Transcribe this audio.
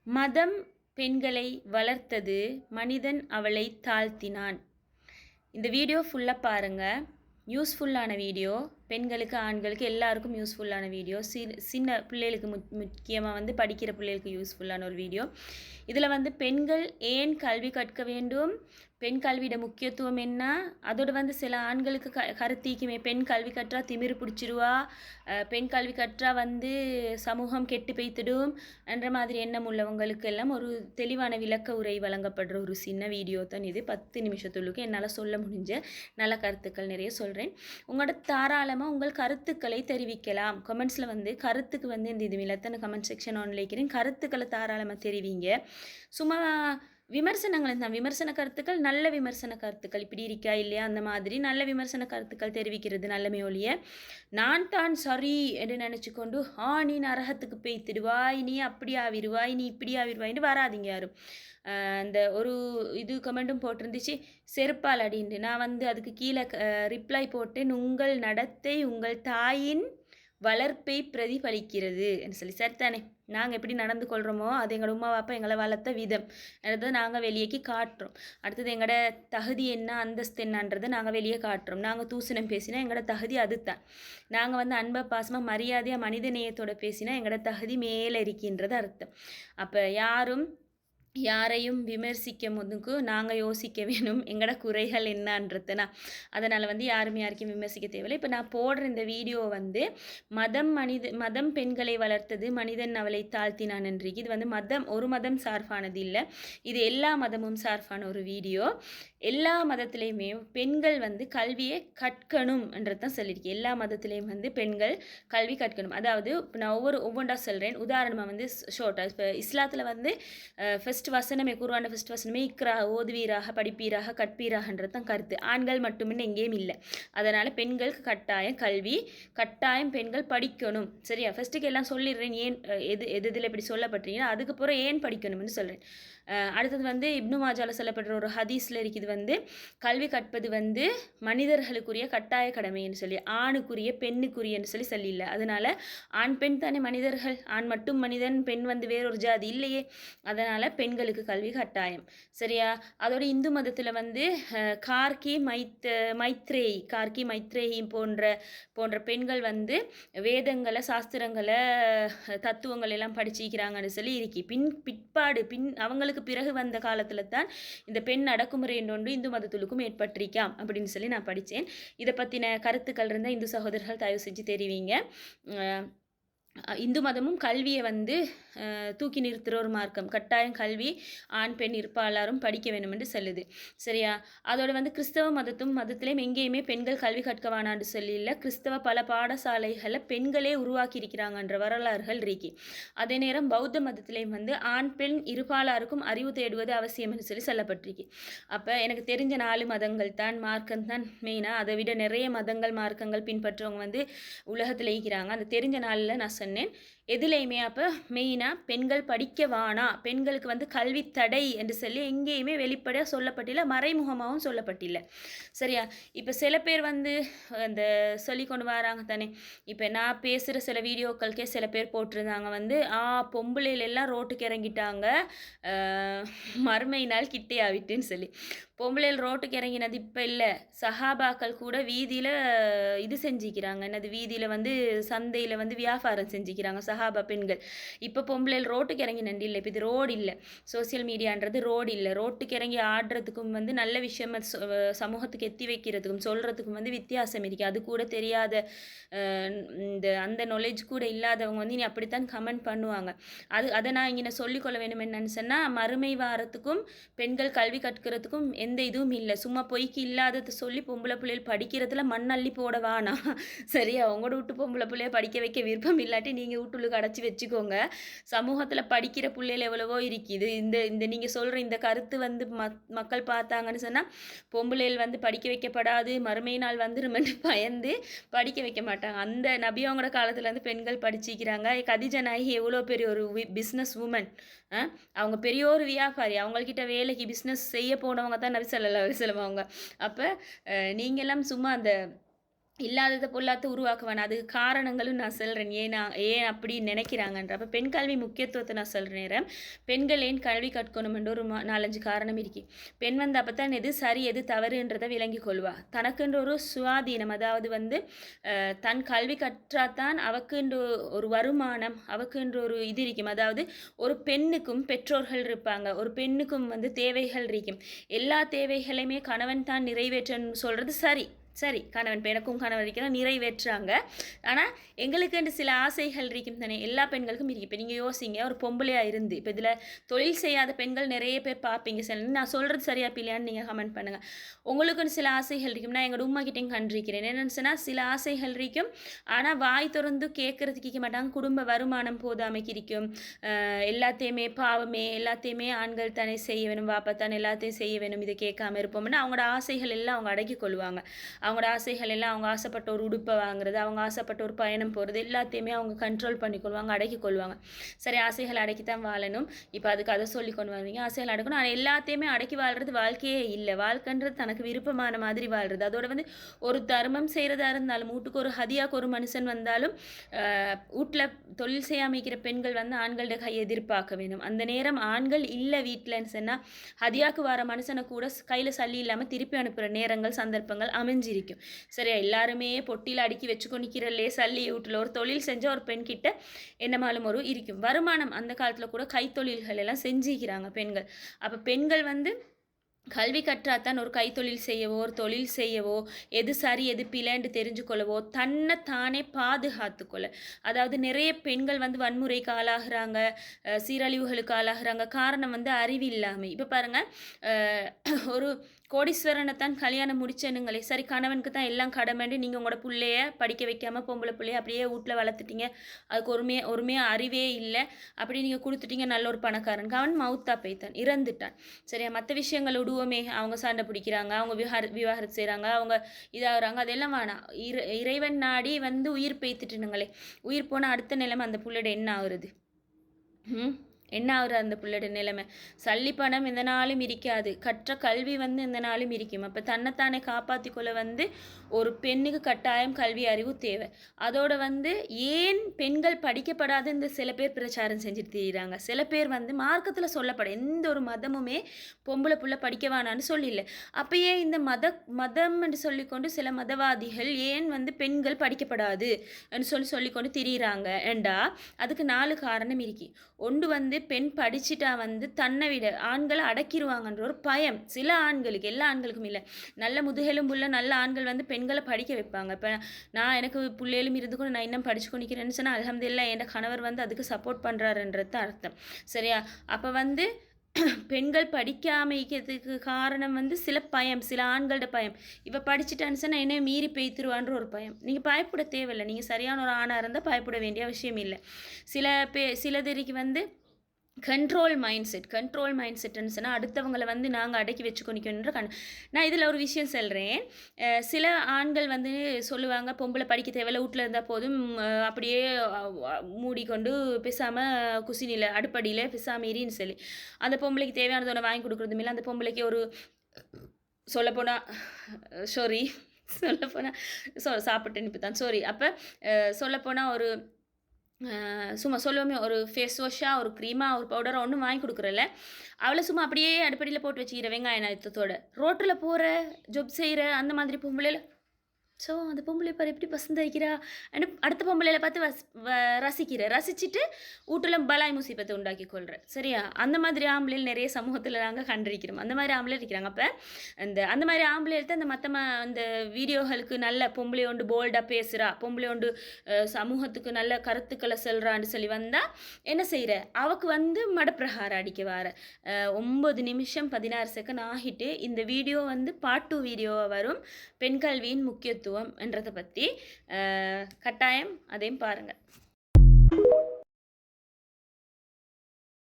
மதம் பெண்களை வளர்த்தது, மனிதன் அவளை தாழ்த்தினான். இந்த வீடியோ ஃபுல்லாக பாருங்கள். யூஸ்ஃபுல்லான வீடியோ. பெண்களுக்கு, ஆண்களுக்கு எல்லாருக்கும் யூஸ்ஃபுல்லான வீடியோ. சின்ன பிள்ளைகளுக்கு முக்கியமாக வந்து படிக்கிற பிள்ளைகளுக்கு யூஸ்ஃபுல்லான ஒரு வீடியோ. இதில் வந்து பெண்கள் ஏன் கல்வி கற்க வேண்டும், பெண் கல்வியோட முக்கியத்துவம் என்ன, அதோடு வந்து சில ஆண்களுக்கு கருத்திக்குமே பெண் கல்வி கற்றா திமிரு பிடிச்சிருவா, பெண் கல்வி கற்றா வந்து சமூகம் கெட்டு பெய்த்திடும் என்ற மாதிரி எண்ணம் உள்ளவங்களுக்கு எல்லாம் ஒரு தெளிவான விளக்க உரை வழங்கப்படுற ஒரு சின்ன வீடியோ தான் இது. 10 நிமிஷத்துள்ளுக்கு என்னால் சொல்ல முடிஞ்ச நல்ல கருத்துக்கள் நிறைய சொல்கிறேன். உங்களோட தாராளமாக உங்கள் கருத்துக்களை தெரிவிக்கலாம். கமெண்ட்ஸில் வந்து கருத்துக்கு வந்து இந்த இது எத்தனை கமெண்ட் செக்ஷன் ஆன் வைக்கிறேன். கருத்துக்களை தாராளமாக தெரிவிங்க. சும்மா விமர்சனங்கள் தான், விமர்சன கருத்துக்கள், நல்ல விமர்சன கருத்துக்கள், இப்படி இருக்கா இல்லையா அந்த மாதிரி நல்ல விமர்சன கருத்துக்கள் தெரிவிக்கிறது நல்ல ஒழிய நான் தான் சரி என்று நினச்சிக்கொண்டு நீ நரகத்துக்கு பெய்த்திடுவாய், நீ அப்படி ஆவிடுவாய், நீ இப்படி ஆவிடுவாயின்னு வராதிங்க யாரும். அந்த ஒரு இது கமெண்ட்டும் போட்டிருந்துச்சு, செருப்பால் அப்படின்ட்டு. நான் வந்து அதுக்கு கீழே ரிப்ளை போட்டேன், உங்கள் நடத்தை உங்கள் தாயின் வளர்ப்பை பிரதிபலிக்கிறது என்று சொல்லி. சரித்தானே, நாங்கள் எப்படி நடந்து கொள்கிறோமோ அது எங்களோட உமா அப்பா எங்களை வளர்த்த விதம் என்றதை நாங்கள் வெளியேக்கி காட்டுறோம். அடுத்தது எங்களோட தகுதி என்ன, அந்தஸ்து என்னன்றதை நாங்கள் வெளியே காட்டுறோம். நாங்கள் தூசணம் பேசினா எங்களோட தகுதி அதுதான். நாங்கள் வந்து அன்பை பாசமாக மரியாதையாக மனித நேயத்தோடு பேசினா எங்களோட தகுதி மேலே இருக்கின்றது அர்த்தம். அப்போ யாரையும் விமர்சிக்க முதுக்கு நாங்கள் யோசிக்க வேணும் எங்களோட குறைகள் என்னன்றதுனா. அதனால் வந்து யாருக்கும் விமர்சிக்க தேவையில்லை. இப்போ நான் போடுற இந்த வீடியோ வந்து மதம் பெண்களை வளர்த்தது, மனிதன் அவளை தாழ்த்தினான் என்றிருக்கு. இது வந்து ஒரு மதம் சார்பானது இல்லை, இது எல்லா மதமும் சார்பான ஒரு வீடியோ. எல்லா மதத்துலேயுமே பெண்கள் வந்து கல்வியை கற்கணும் என்றது தான் சொல்லியிருக்கேன். எல்லா மதத்துலேயும் வந்து பெண்கள் கல்வி கற்கணும். அதாவது நான் ஒவ்வொன்றா சொல்கிறேன். உதாரணமாக வந்து ஷோர்ட்டாக இப்போ இஸ்லாத்தில் வந்து ஃபஸ்ட் வசனமே, குர்ஆன் ஃபஸ்ட் வசனமே இக்ரா, ஓதுவீராக, படிப்பீராக, கற்பீராகன்றது தான் கருத்து. ஆண்கள் மட்டுமே எங்கேயும் இல்லை. அதனால் பெண்களுக்கு கட்டாயம் கல்வி, கட்டாயம் பெண்கள் படிக்கணும். சரியா, ஃபஸ்ட்டுக்கு எல்லாம் சொல்லிடுறேன் ஏன் இதில் இப்படி சொல்லப்பட்டீங்கன்னா, அதுக்கப்புறம் ஏன் படிக்கணும்னு சொல்கிறேன். அடுத்தது வந்து இப்னு மாஜாவில் சொல்லப்படுற ஒரு ஹதீஸில் இருக்குது வந்து கல்வி கற்பது வந்து மனிதர்களுக்குரிய கட்டாய கடமைன்னு சொல்லி, ஆணுக்குரிய பெண்ணுக்குரியன்னு சொல்லியில்லை. அதனால் ஆண் பெண் தானே மனிதர்கள், ஆண் மட்டும் மனிதன், பெண் வந்து வேறொரு ஜாதி இல்லையே. அதனால் பெண்களுக்கு கல்வி கட்டாயம். சரியா, அதோட இந்து மதத்தில் வந்து கார்கி மைத்ரேயி போன்ற பெண்கள் வந்து வேதங்களை, சாஸ்திரங்களை, தத்துவங்கள் எல்லாம் படிச்சிக்கிறாங்கன்னு சொல்லி இருக்கி. பிற்பாடு அவங்களுக்கு பிறகு வந்த காலத்தில் தான் இந்த பெண் அடக்குமுறை ஒன்று இந்து மதத்துக்கும் ஏற்பட்டிருக்காம் அப்படின்னு சொல்லி நான் படித்தேன். இதை பற்றின கருத்துக்கள் இருந்தால் இந்து சகோதரர்கள் தயவு செஞ்சு தெரிவிங்க. இந்து மதமும் கல்வியை வந்து தூக்கி நிறுத்துகிற ஒரு மார்க்கம். கட்டாயம் கல்வி ஆண் பெண் இருப்பாளரும் படிக்க வேணும் என்று சொல்லுது. சரியா, அதோட வந்து கிறிஸ்தவ மதத்திலையும் எங்கேயுமே பெண்கள் கல்வி கற்க வேணான்னு சொல்லி இல்லை. கிறிஸ்தவ பல பாடசாலைகளை பெண்களே உருவாக்கி இருக்கிறாங்கன்ற வரலாறுகள் இருக்கு. அதே நேரம் பௌத்த மதத்திலையும் வந்து ஆண் பெண் இருப்பாளருக்கும் அறிவு தேடுவது அவசியம் என்று சொல்லி சொல்லப்பட்டிருக்கு. அப்போ எனக்கு தெரிஞ்ச 4 மதங்கள் தான், மார்க்கம் தான் மெயினாக. அதை விட நிறைய மதங்கள் மார்க்கங்கள் பின்பற்றவங்க வந்து உலகத்தில் இருக்கிறாங்க. அந்த தெரிஞ்ச நாளில் நான் சொன்னேன். எதுலேயுமே அப்போ மெயினாக பெண்கள் படிக்க வேணா, பெண்களுக்கு வந்து கல்வி தடை என்று சொல்லி எங்கேயுமே வெளிப்படையாக சொல்லப்பட்டில்லை, மறைமுகமாகவும் சொல்லப்பட்டில்லை. சரியா, இப்போ சில பேர் வந்து அந்த சொல்லி கொண்டு வராங்க தானே. இப்போ நான் பேசுகிற சில வீடியோக்களுக்கே சில பேர் போட்டிருந்தாங்க வந்து பொம்பளையிலெல்லாம் ரோட்டுக்கு இறங்கிட்டாங்க, மறுமை நாள் கிட்டே ஆகிட்டுன்னு சொல்லி. பொம்பளையில் ரோட்டுக்கு இறங்கினது இப்போ இல்லை, சஹாபாக்கள் கூட வீதியில் இது செஞ்சுக்கிறாங்க, என்னது வீதியில் வந்து சந்தையில் வந்து வியாபாரம் செஞ்சுக்கிறாங்க சஹாபா பெண்கள். இப்போ பொம்பளையில் ரோட்டுக்கு இறங்கி நன்றி இல்லை. இப்போ இது ரோடு இல்லை, சோசியல் மீடியான்றது ரோடு இல்லை. ரோட்டுக்கு இறங்கி ஆடுறதுக்கும் வந்து நல்ல விஷயம் சமூகத்துக்கு எத்தி வைக்கிறதுக்கும் சொல்கிறதுக்கும் வந்து வித்தியாசம் இருக்குது. அது கூட தெரியாத அந்த நாலேஜ் கூட இல்லாதவங்க வந்து இனி அப்படித்தான் கமெண்ட் பண்ணுவாங்க. அதை நான் இங்கே சொல்லிக்கொள்ள வேண்டும் என்னன்னு சொன்னால், மறுமை வாரத்துக்கும் பெண்கள் கல்வி கற்கிறதுக்கும் எந்த இதுவும் இல்லை. சும்மா பொய்க்கு இல்லாததை சொல்லி பொம்பளை பிள்ளைகள் படிக்கிறதுல மண்ணள்ளி போட வேணாம். சரியா, உங்களோட விட்டு பொம்பளை பிள்ளைய படிக்க வைக்க விருப்பம் இல்லாட்டி நீங்கள் வீட்டுக்கு அடைச்சி வச்சுக்கோங்க. சமூகத்தில் படிக்கிற பிள்ளைகள் எவ்வளவோ இருக்குது. இந்த நீங்கள் சொல்கிற இந்த கருத்து வந்து மக்கள் பார்த்தாங்கன்னு சொன்னால் பொம்பளைகள் வந்து படிக்க வைக்கப்படாது, மறுமை நாள் வந்துருமென்று பயந்து படிக்க வைக்க மாட்டாங்க. அந்த நபியவங்களோட காலத்துலேருந்து பெண்கள் படிச்சிக்கிறாங்க. கதிஜா நாயகி எவ்வளோ பெரிய ஒரு பிஸ்னஸ் உமன், அவங்க பெரிய ஒரு வியாபாரி, அவங்கக்கிட்ட வேலைக்கு பிஸ்னஸ் செய்ய போனவங்க தான் நபி ஸல்லல்லாஹு அலைஹி வஸல்லம் அவங்க. அப்போ நீங்கள்லாம் சும்மா அந்த இல்லாததை பொல்லாத உருவாக்குவான். அதுக்கு காரணங்களும் நான் சொல்கிறேன், ஏன் அப்படி நினைக்கிறாங்கன்ற. அப்போ பெண் கல்வி முக்கியத்துவத்தை நான் சொல்கிற நேரம், பெண்கள் ஏன் கல்வி கற்கணுமென்ற ஒரு 4-5 காரணம் இருக்கு. பெண் வந்து அப்போ தான் எது சரி எது தவறுன்றதை விளங்கி கொள்வா. தனக்குன்ற ஒரு சுவாதீனம், அதாவது வந்து தன் கல்வி கற்றாதான் அவக்குன்ற ஒரு வருமானம், அவக்குன்ற ஒரு இது இருக்கும். அதாவது ஒரு பெண்ணுக்கும் பெற்றோர்கள் இருப்பாங்க, ஒரு பெண்ணுக்கும் வந்து தேவைகள் இருக்கும். எல்லா தேவைகளையுமே கணவன் தான் நிறைவேற்றன்னு சொல்கிறது சரி. சரி, கணவன் எனக்கும் கணவன் இருக்கிறான், நிறைவேற்றுறாங்க. ஆனால் எங்களுக்குன்ற சில ஆசைகள் இருக்கும் தானே, எல்லா பெண்களுக்கும் இருக்கு. இப்போ நீங்கள் யோசிங்க, ஒரு பொம்பளையாக இருந்து இப்போ இதில் தொழில் செய்யாத பெண்கள் நிறைய பேர் பார்ப்பீங்க. சில நான் சொல்கிறது சரியா இல்லையான்னு நீங்கள் கமெண்ட் பண்ணுங்கள். உங்களுக்குன்னு சில ஆசைகள் இருக்கும். நான் எங்களோட உமா கிட்டேயும் கண்டிருக்கிறேன். என்னென்னு சொன்னால் சில ஆசைகள் இருக்கும், ஆனால் வாய் திறந்து கேட்கறதுக்கு இருக்க மாட்டாங்க. குடும்ப வருமானம் போதாமைக்கு இருக்கும். எல்லாத்தையுமே பாவமே, எல்லாத்தையுமே ஆண்கள் தானே செய்ய வேணும், வாப்பா தானே எல்லாத்தையும் செய்ய வேணும், இதை கேட்காம இருப்போம்னா அவங்களோட ஆசைகள் எல்லாம் அவங்க அடக்கி கொள்வாங்க. அவங்களோட ஆசைகள் எல்லாம், அவங்க ஆசைப்பட்ட ஒரு உடுப்பை வாங்குறது, அவங்க ஆசைப்பட்ட ஒரு பயணம் போகிறது, எல்லாத்தையுமே அவங்க கண்ட்ரோல் பண்ணிக்கொள்வாங்க, அடக்கி கொள்வாங்க. சரி, ஆசைகள் அடக்கி தான் வாழணும். இப்போ அதுக்கு அதை சொல்லி கொண்டு வருவீங்க, ஆசைகள் அடக்கணும். ஆனால் எல்லாத்தையுமே அடக்கி வாழ்கிறது வாழ்க்கையே இல்லை. வாழ்க்கைன்றது தனக்கு விருப்பமான மாதிரி வாழ்கிறது. அதோட வந்து ஒரு தர்மம் செய்கிறதா இருந்தாலும், வீட்டுக்கு ஒரு ஹதியாக்கு ஒரு மனுஷன் வந்தாலும், வீட்டில் தொழில் செய்யாமிக்கிற பெண்கள் வந்து ஆண்களோட கையை எதிர்பார்க்க வேணும். அந்த நேரம் ஆண்கள் இல்லை வீட்டில்ன்னு சொன்னால் ஹதியாக்கு வர மனுஷனை கூட கையில் சல்லி இல்லாமல் திருப்பி அனுப்புகிற நேரங்கள், சந்தர்ப்பங்கள் அமைஞ்சிருக்கும். சரியா, எல்லாருமே பொட்டியில் அடுக்கி வச்சுக்கொண்டிக்கிறல்லே சல்லி வீட்டில் ஒரு தொழில் செஞ்ச ஒரு பெண் கிட்ட என்னமாலும் ஒரு இருக்கும் வருமானம். அந்த காலத்தில் கூட கைத்தொழில்கள் எல்லாம் செஞ்சுக்கிறாங்க பெண்கள். அப்போ பெண்கள் வந்து கல்வி கற்றாத்தான் ஒரு கைத்தொழில் செய்யவோ, ஒரு தொழில் செய்யவோ, எது சரி எது பிழைன்னு தெரிஞ்சு கொள்ளவோ, தன்னை தானே பாதுகாத்து கொள்ள. அதாவது நிறைய பெண்கள் வந்து வன்முறைக்கு ஆளாகிறாங்க, சீரழிவுகளுக்கு ஆளாகிறாங்க. காரணம் வந்து அறிவு இல்லாமல். இப்போ பாருங்கள், ஒரு கோடீஸ்வரனை தான் கல்யாணம் முடிச்சனுங்களே, சரி கணவனுக்கு தான் எல்லாம் கடமைண்டு நீங்கள் உங்களோட பிள்ளைய படிக்க வைக்காமல் பொம்பளை பிள்ளைய அப்படியே வீட்டில் வளர்த்துட்டீங்க. அதுக்கு ஒருமையாக அறிவே இல்லை, அப்படி நீங்கள் கொடுத்துட்டீங்க. நல்ல ஒரு பணக்காரன் அவன் மவுத்தா போய்த்தான், இறந்துட்டான். சரியா, மற்ற விஷயங்கள் விடுவோமே, அவங்க சண்டை பிடிக்கிறாங்க, அவங்க விவாகரத்து செய்கிறாங்க, அவங்க இதாகிறாங்க, அதெல்லாம் வேணாம். இறைவன் நாடி வந்து உயிர் பெய்த்துட்டுனுங்களே, உயிர் போனால் அடுத்த நிலைமை அந்த பிள்ளையோட என்ன ஆகுறது? என்ன ஆகுற அந்த பிள்ளையோட நிலைமை? சல்லி பணம் எந்த நாளும் இருக்காது, கற்ற கல்வி வந்து எந்த நாளும் இருக்கும். அப்போ தன்னைத்தானே காப்பாற்றிக்கொள்ள வந்து ஒரு பெண்ணுக்கு கட்டாயம் கல்வி அறிவு தேவை. அதோட வந்து ஏன் பெண்கள் படிக்கப்படாத இந்த சில பேர் பிரச்சாரம் செஞ்சுட்டு தெரியுறாங்க. சில பேர் வந்து மார்க்கத்தில் சொல்லப்பட எந்த ஒரு மதமுமே பொம்பளை புள்ள படிக்க வேணான்னு சொல்லிடல. அப்போ ஏன் இந்த மதம் என்று சொல்லிக்கொண்டு சில மதவாதிகள் ஏன் வந்து பெண்கள் படிக்கப்படாது சொல்லிக்கொண்டு திரியிறாங்க என்றா அதுக்கு 4 காரணம் இருக்கு. ஒன்று வந்து பெண் படிச்சுட்டா வந்து தன்னை விட ஆண்களை அடக்கிடுவாங்கன்ற ஒரு பயம் சில ஆண்களுக்கு, எல்லா ஆண்களுக்கும் இல்லை. நல்ல முதுகெலும்புள்ள நல்ல ஆண்கள் வந்து பெண்களை படிக்க வைப்பாங்க. இப்போ நான் எனக்கு பிள்ளைகளும் இருந்து கூட நான் இன்னும் படிச்சு கொண்டிருக்கிறேன்னு சொன்னால் அல்ஹம்துலில்லாஹ் என் கணவர் வந்து அதுக்கு சப்போர்ட் பண்ணுறாருன்றது அர்த்தம். சரியா, அப்போ வந்து பெண்கள் படிக்காமைக்கிறதுக்கு காரணம் வந்து சில பயம், சில ஆண்களோட பயம். இப்போ படிச்சுட்டான்னு சொன்னால் என்ன மீறி பெய்த்துருவான்ற ஒரு பயம். நீங்கள் பயப்பட தேவையில்லை, நீங்கள் சரியான ஒரு ஆணாக இருந்தால் பயப்பட வேண்டிய அவசியம் இல்லை. சிலதறிக்கு வந்து கண்ட்ரோல் மைண்ட் செட்டுன்னு சொன்னால் அடுத்தவங்களை வந்து நாங்கள் அடக்கி வச்சுக்கொண்டிக்கணுன்ற நான் இதில் ஒரு விஷயம் சொல்கிறேன். சில ஆண்கள் வந்து சொல்லுவாங்க பொம்பளை படிக்க தேவையில்ல, வீட்டில் இருந்தால் போதும், அப்படியே மூடிக்கொண்டு பேசாமல் குசினியில் அடுப்படியில் பேசாமீரின்னு சொல்லி அந்த பொம்பளைக்கு தேவையானதோட வாங்கி கொடுக்குறதும் இல்லை. அந்த பொம்பளைக்கு ஒரு சொல்லப்போனால் சாப்பிட்டேன்னு இப்போ தான் அப்போ சொல்லப்போனால் ஒரு சும்மா சொல்லுவோமே, ஒரு ஃபேஸ் வாஷாக, ஒரு க்ரீமாக, ஒரு பவுடராக ஒன்றும் வாங்கி கொடுக்குறல, அவளை சும்மா அப்படியே அடுப்படியில் போட்டு வச்சுக்கிற வெங்காய நயத்தோட ரோட்டில் போகிற ஜொப் செய்கிற அந்த மாதிரி பொம்பளையில். ஸோ அந்த பொம்பளை பாரு எப்படி பசந்தாய்க்கிறா, அடுத்த பொம்பளையில் பார்த்து ரசிச்சுட்டு வீட்டில் பலாய் முசீபத்தை உண்டாக்கி கொள்கிறேன். சரியா, அந்த மாதிரி ஆம்பளையில் நிறைய சமூகத்தில் நாங்கள் கண்டிருக்கிறோம். அந்த மாதிரி ஆம்பளை இருக்கிறாங்க. அப்போ அந்த மாதிரி ஆம்பளை எடுத்து அந்த அந்த வீடியோகளுக்கு நல்ல பொம்பளை ஒன்று போல்டாக பேசுகிறா, பொம்பளை ஒன்று சமூகத்துக்கு நல்ல கருத்துக்களை சொல்கிறான்னு சொல்லி வந்தால் என்ன செய்கிற, அவக்கு வந்து மடப்பிரகாரம் அடிக்க வர 9 நிமிஷம் 16 செகண்ட் ஆகிட்டு இந்த வீடியோ வந்து பார்ட் 2 வீடியோவாக வரும். பெண் கல்வியின் முக்கியத்துவம் என்றதை பற்றி கட்டாயம் அதையும் பாருங்கள்.